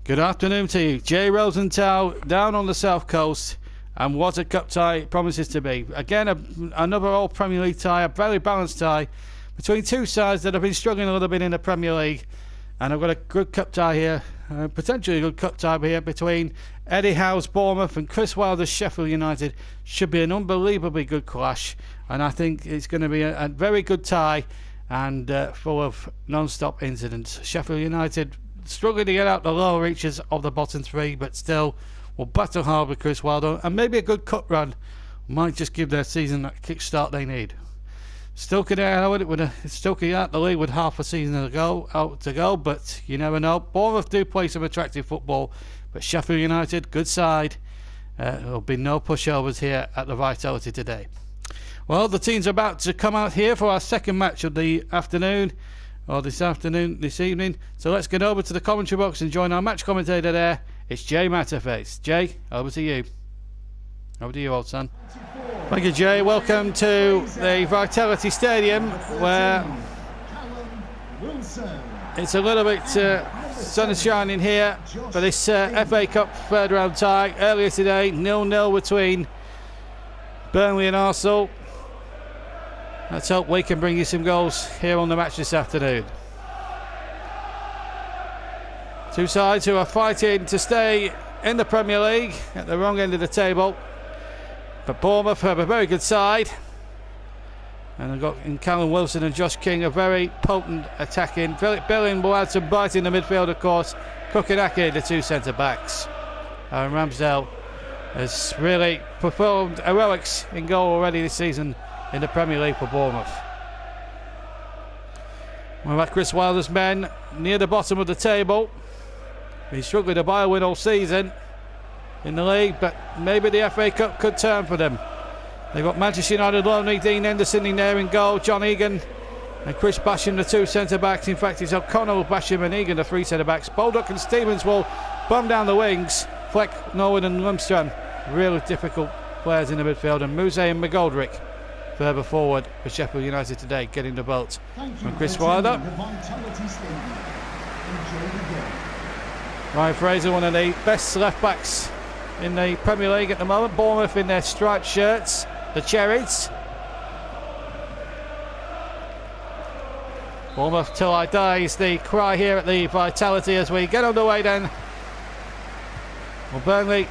Good afternoon to you. Jay Rosenthal down on the south coast, and what a cup tie it promises to be. Again, another All Premier League tie, a very balanced tie between two sides that have been struggling a little bit in the Premier League. And I've got a good cup tie here, potentially a good cup tie here between Eddie Howe's Bournemouth and Chris Wilder's Sheffield United. Should be an unbelievably good clash, and I think it's going to be a very good tie and full of non-stop incidents. Sheffield United struggling to get out the lower reaches of the bottom three, but still will battle hard with Chris Wilder, and maybe a good cup run might just give their season that kick-start they need. Stoke out the league with half a season to go, but you never know. Bournemouth do play some attractive football, but Sheffield United, good side. There'll be no pushovers here at the Vitality today. Well, the team's about to come out here for our second match of the afternoon, or this evening. So let's get over to the commentary box and join our match commentator there. It's Jay Matterface. Jay, over to you. Over to you, old son. Thank you, Jay. Welcome to the Vitality Stadium, where it's a little bit sun is shining here for this FA Cup third round tie. Earlier today, 0-0 between Burnley and Arsenal. Let's hope we can bring you some goals here on the match this afternoon. Two sides who are fighting to stay in the Premier League at the wrong end of the table. But Bournemouth have a very good side. And they've got in Callum Wilson and Josh King a very potent attacking. Philip Billing will add some bite in the midfield, of course. Kukanake, the two centre-backs. Aaron Ramsdale has really performed heroics in goal already this season in the Premier League for Bournemouth. We're at Chris Wilder's men near the bottom of the table. He's struggled to buy a win all season in the league, but maybe the FA Cup could turn for them. They've got Manchester United lonely Dean Henderson in there in goal, John Egan and Chris Basham, the two centre-backs. In fact, it's O'Connell, Basham and Egan, the three centre-backs. Baldock and Stevens will bum down the wings. Fleck, Norwood and Lundstram, really difficult players in the midfield. And Muse and McGoldrick further forward for Sheffield United today, getting the vote from Chris Wilder. Ryan Fraser, one of the best left-backs in the Premier League at the moment. Bournemouth in their striped shirts, the Cherries. Bournemouth till I die is the cry here at the Vitality as we get underway then. Well, Burnley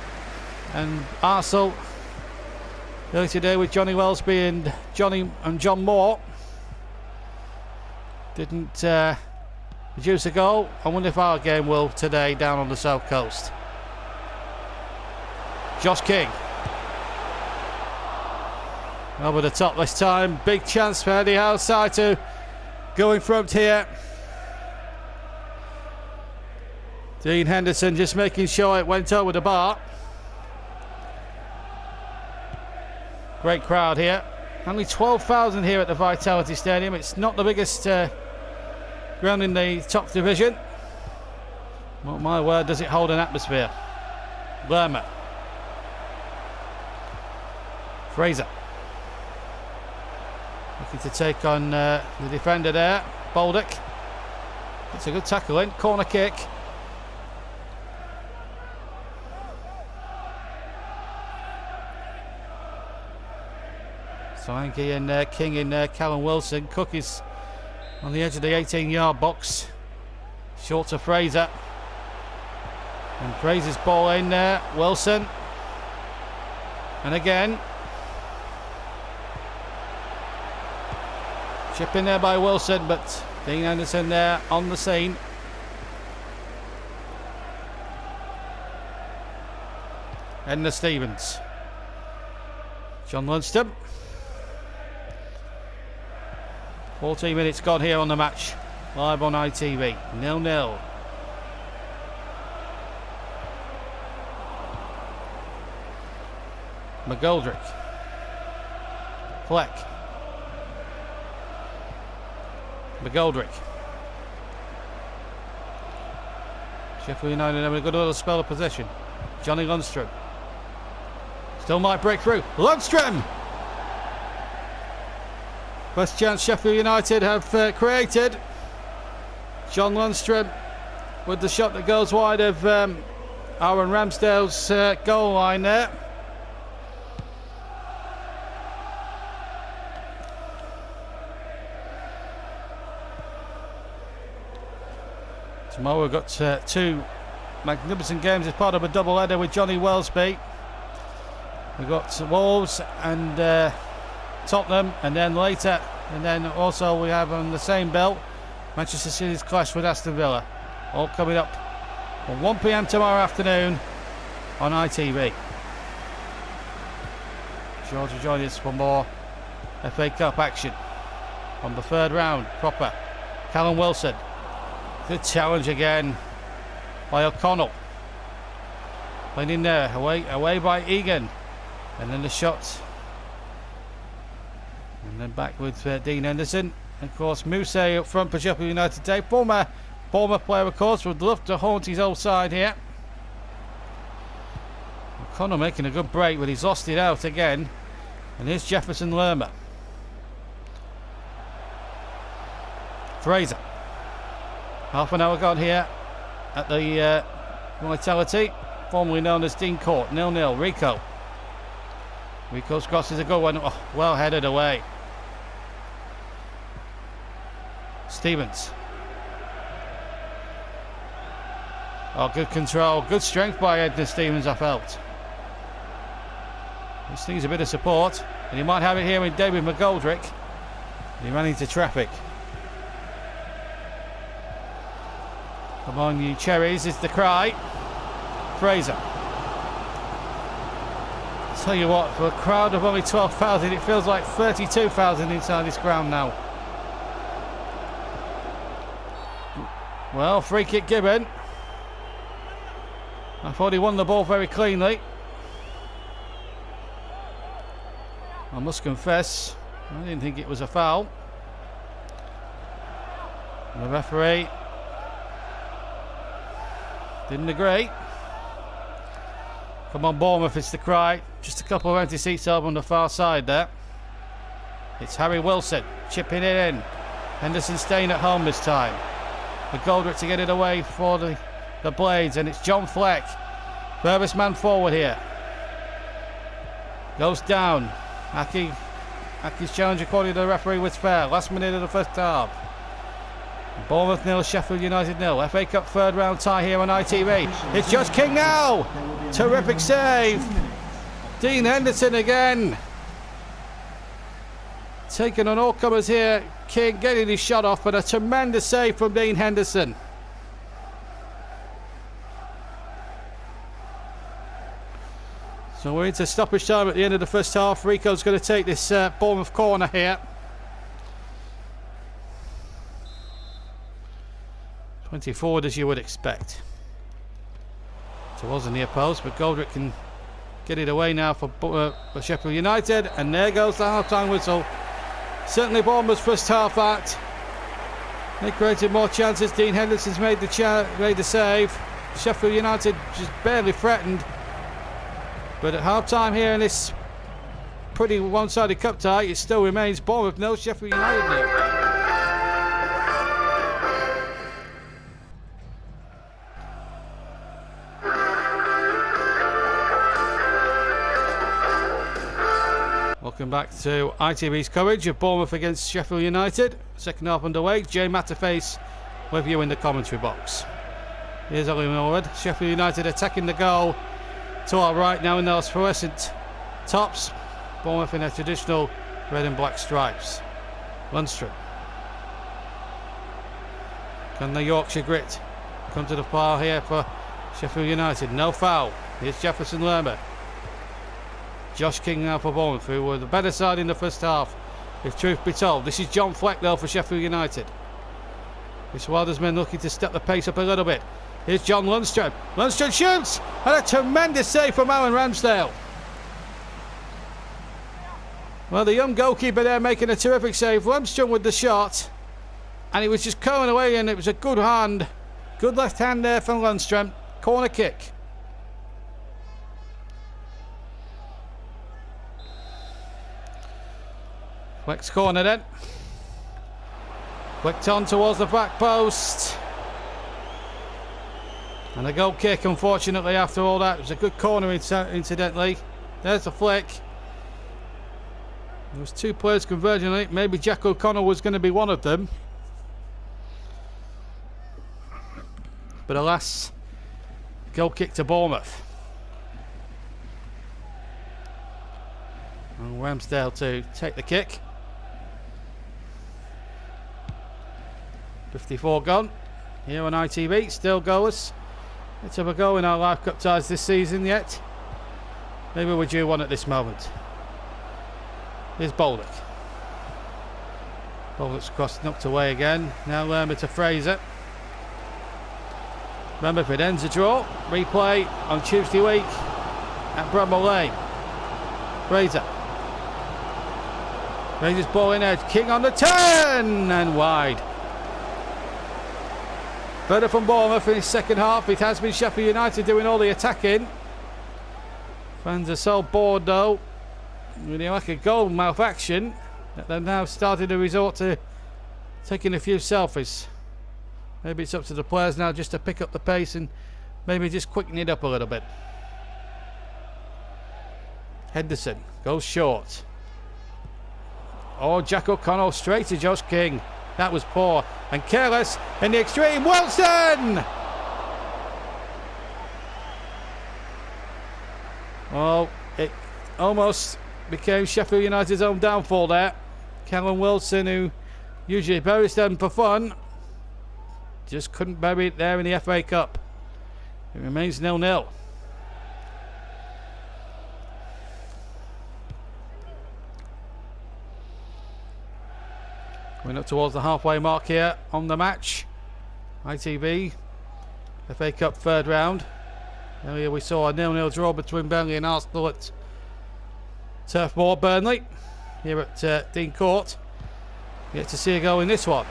and Arsenal early today with Johnny Wellesby and John Moore. Didn't produce a goal. I wonder if our game will today down on the south coast. Josh King over the top this time. Big chance for Eddie Howe's side to go in front here. Dean Henderson just making sure it went over the bar. Great crowd here. Only 12,000 here at the Vitality Stadium. It's not the biggest ground in the top division. Well, my word, does it hold an atmosphere. Lerma. Fraser. Looking to take on the defender there. Baldock. It's a good tackle in. Corner kick. Solanke and King in there. Callum Wilson. Cook is on the edge of the 18-yard box. Short to Fraser. And Fraser's ball in there. Wilson. And again. Chip in there by Wilson, but Dean Anderson there on the scene. Edna Stevens. John Lundstrom. 14 minutes gone here on the match. Live on ITV. 0-0. McGoldrick. Fleck. McGoldrick. Sheffield United having a good little spell of possession. Johnny Lundstrom. Still might break through. Lundstrom! First chance Sheffield United have created. John Lundstrom with the shot that goes wide of Aaron Ramsdale's goal line there. Tomorrow we've got two magnificent games as part of a double header with Johnny Wellesby. We've got Wolves and Tottenham, and then later, and then also we have on the same bill Manchester City's clash with Aston Villa, all coming up at 1 PM tomorrow afternoon on ITV. George will join us for more FA Cup action on the third round proper. Callum Wilson, good challenge again by O'Connell, playing in there, away by Egan, and then the shot, and then back with Dean Henderson. And of course Mousse up front for Sheffield United today. Former player, of course, would love to haunt his old side here. O'Connell making a good break, but he's lost it out again. And here's Jefferson Lerma. Fraser. Half an hour gone here at the Vitality, formerly known as Dean Court. 0-0. Rico's cross is a good one. Oh, well headed away. Stevens. Oh, good control. Good strength by Edna Stevens, I felt. This needs a bit of support, and he might have it here with David McGoldrick. He ran into traffic. Come on, you cherries, is the cry. Fraser. Tell you what, for a crowd of only 12,000, it feels like 32,000 inside this ground now. Well, free kick given. I thought he won the ball very cleanly. I must confess, I didn't think it was a foul. The referee didn't agree. Come on, Bournemouth, it's the cry. Just a couple of empty seats over on the far side there. It's Harry Wilson chipping it in. Henderson staying at home this time. McGoldrick to get it away for the Blades, and it's John Fleck, furthest man forward here. Goes down. Aki's challenge according to the referee was fair. Last minute of the first half. Bournemouth 0, Sheffield United 0. FA Cup third round tie here on ITV. It's Josh King now. Terrific save. Dean Henderson again. Taking on all comers here. King getting his shot off, but a tremendous save from Dean Henderson. So we're into stoppage time at the end of the first half. Rico's going to take this Bournemouth corner here. 20 forward as you would expect. Towards the near post, but Goldrick can get it away now for Sheffield United. And there goes the half-time whistle. Certainly Bournemouth's first half act. They created more chances. Dean Henderson's made the save. Sheffield United just barely threatened. But at half-time here in this pretty one-sided cup tie, it still remains Bournemouth 0, Sheffield United 0. Welcome back to ITV's coverage of Bournemouth against Sheffield United. Second half underway. Jay Matterface with you in the commentary box. Here's Ollie Millward. Sheffield United attacking the goal to our right now in those fluorescent tops. Bournemouth in their traditional red and black stripes. Lundstrom. Can the Yorkshire grit come to the far here for Sheffield United? No foul. Here's Jefferson Lerma. Josh King now for Bournemouth, who were the better side in the first half, if truth be told. This is John Fleck though for Sheffield United. It's Wilder's men looking to step the pace up a little bit. Here's John Lundstrom. Lundstrom shoots! And a tremendous save from Aaron Ramsdale. Well, the young goalkeeper there making a terrific save. Lundstrom with the shot. And he was just curling away, and it was a good hand. Good left hand there from Lundstrom. Corner kick. Fleck's corner then. Flicked on towards the back post. And a goal kick, unfortunately, after all that. It was a good corner, incidentally. There's the flick. There was 2 players converging on it. Maybe Jack O'Connell was going to be one of them. But alas, goal kick to Bournemouth. And Ramsdale to take the kick. 54 gone. Here on ITV, still goalless. Let's have a go in our Live Cup ties this season yet. Maybe we're due one at this moment. Here's Bolduc. Bolduc's crossed, knocked away again. Now Lerma to Fraser. Remember, if it ends a draw, replay on Tuesday week at Bramall Lane. Fraser. Fraser's ball in edge. King on the turn and wide. Further from Bournemouth in his second half. It has been Sheffield United doing all the attacking. Fans are so bored though, really like a goal mouth action, that they've now started to resort to taking a few selfies. Maybe it's up to the players now just to pick up the pace and maybe just quicken it up a little bit. Henderson goes short. Oh, Jack O'Connell straight to Josh King. That was poor and careless in the extreme. Wilson! Well, it almost became Sheffield United's own downfall there. Callum Wilson, who usually buries them for fun, just couldn't bury it there in the FA Cup. It remains 0-0. We're up towards the halfway mark here on the match. ITV, FA Cup third round. Earlier we saw a 0-0 draw between Burnley and Arsenal at Turf Moor. Burnley here at Dean Court. Get to see a goal in this one.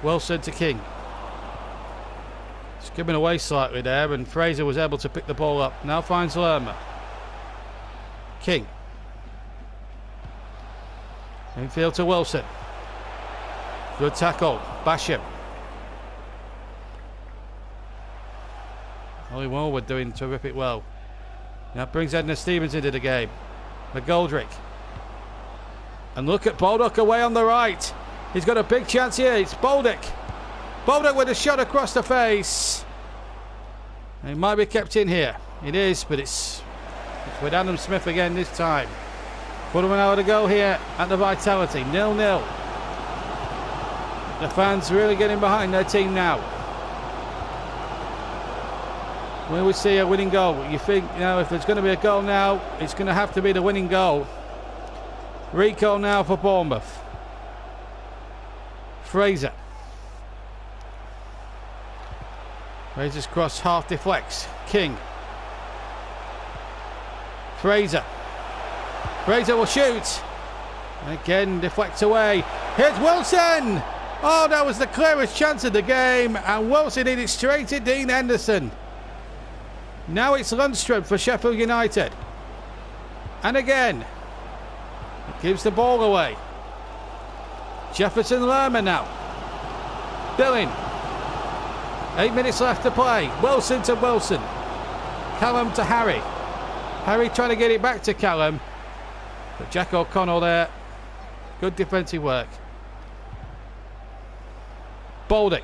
Wilson to King. Skimming away slightly there, and Fraser was able to pick the ball up. Now finds Lerma. King. Infield to Wilson. Good tackle. Basham. Ollie Walwood doing terrific well. That brings Edna Stevens into the game. McGoldrick. And look at Bolduc away on the right. He's got a big chance here. It's Bolduc. Bolduc with a shot across the face. It might be kept in here. It is, but it's with Adam Smith again this time. Quarter of an hour to go here at the Vitality. 0-0. The fans really getting behind their team now. When we see a winning goal, you think, you know, if there's going to be a goal now, it's going to have to be the winning goal. Rico now for Bournemouth. Fraser. Fraser's cross half deflects. King. Fraser. Fraser will shoot. Again, deflects away. Here's Wilson. Oh, that was the clearest chance of the game. And Wilson hit it straight to Dean Henderson. Now it's Lundstrom for Sheffield United. And again, it gives the ball away. Jefferson Lerma now. Billing. 8 minutes left to play. Wilson to Wilson. Callum to Harry. Harry trying to get it back to Callum. But Jack O'Connell there. Good defensive work. Bolduc.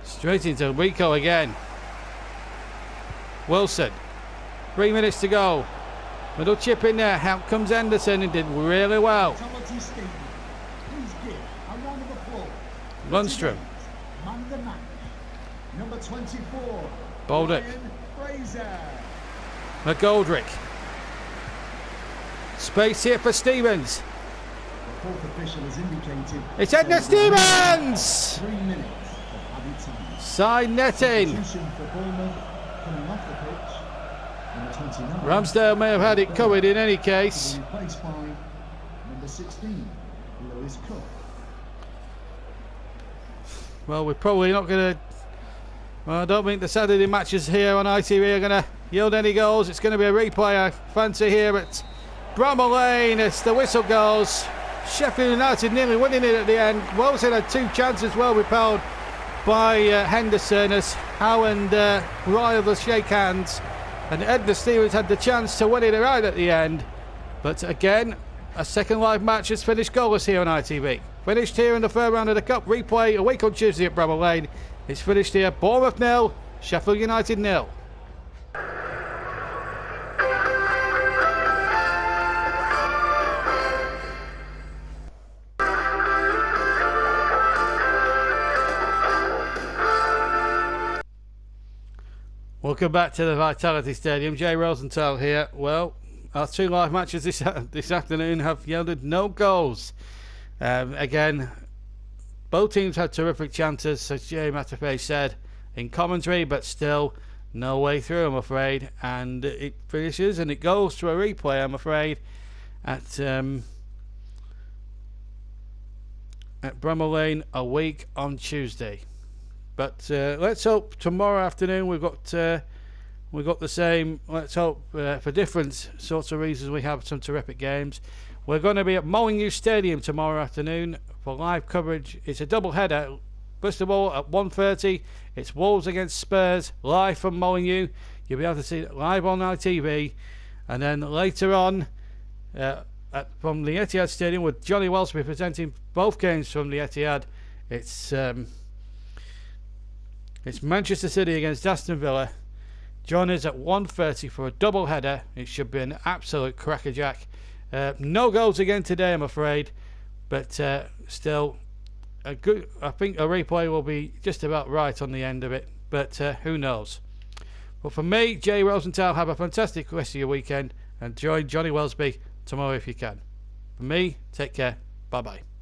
Straight into Rico again. Wilson. 3 minutes to go. Middle chip in there. Out comes Henderson and did really well. Lundstrom. Number 24. Bolduc. McGoldrick. Space here for Stevens. The fourth official has indicated it's Edna Stevens! 3 minutes of added time. Side netting. Substitution for Bournemouth coming off the pitch. Number 29. Ramsdale may have had it covered in any case. Replaced by number 16, Lewis Cook. Well, we're probably not going to... Well, I don't think the Saturday matches here on ITV are going to yield any goals. It's going to be a replay, I fancy, here at Bramall Lane. As the whistle goes Sheffield United nearly winning it at the end. Wilson had 2 chances well repelled by Henderson as Howe and Ryle shake hands, and Edna Stevens had the chance to win it right at the end. But again, a second live match has finished goalless here on ITV. Finished here in the third round of the Cup. Replay a week on Tuesday at Bramall Lane. It's finished here. Bournemouth 0, Sheffield United 0. Welcome back to the Vitality Stadium. Jay Rosenthal here. Well, our 2 live matches this afternoon have yielded no goals. Again, both teams had terrific chances, as Jay Matafei said in commentary, but still no way through, I'm afraid. And it finishes and it goes to a replay, I'm afraid, at Bramall Lane a week on Tuesday. But let's hope tomorrow afternoon we've got the same. Let's hope for different sorts of reasons we have some terrific games. We're going to be at Molineux Stadium tomorrow afternoon for live coverage. It's a double header. First of all, at 1:30, it's Wolves against Spurs live from Molineux. You'll be able to see it live on ITV, and then later on from the Etihad Stadium with Johnny Wellsby presenting both games from the Etihad. It's Manchester City against Aston Villa. John is at 1:30 for a double header. It should be an absolute crackerjack. No goals again today, I'm afraid, but still a good. I think a replay will be just about right on the end of it, but who knows? But for me, Jay Rosenthal, have a fantastic rest of your weekend and join Johnny Wellsby tomorrow if you can. For me, take care. Bye bye.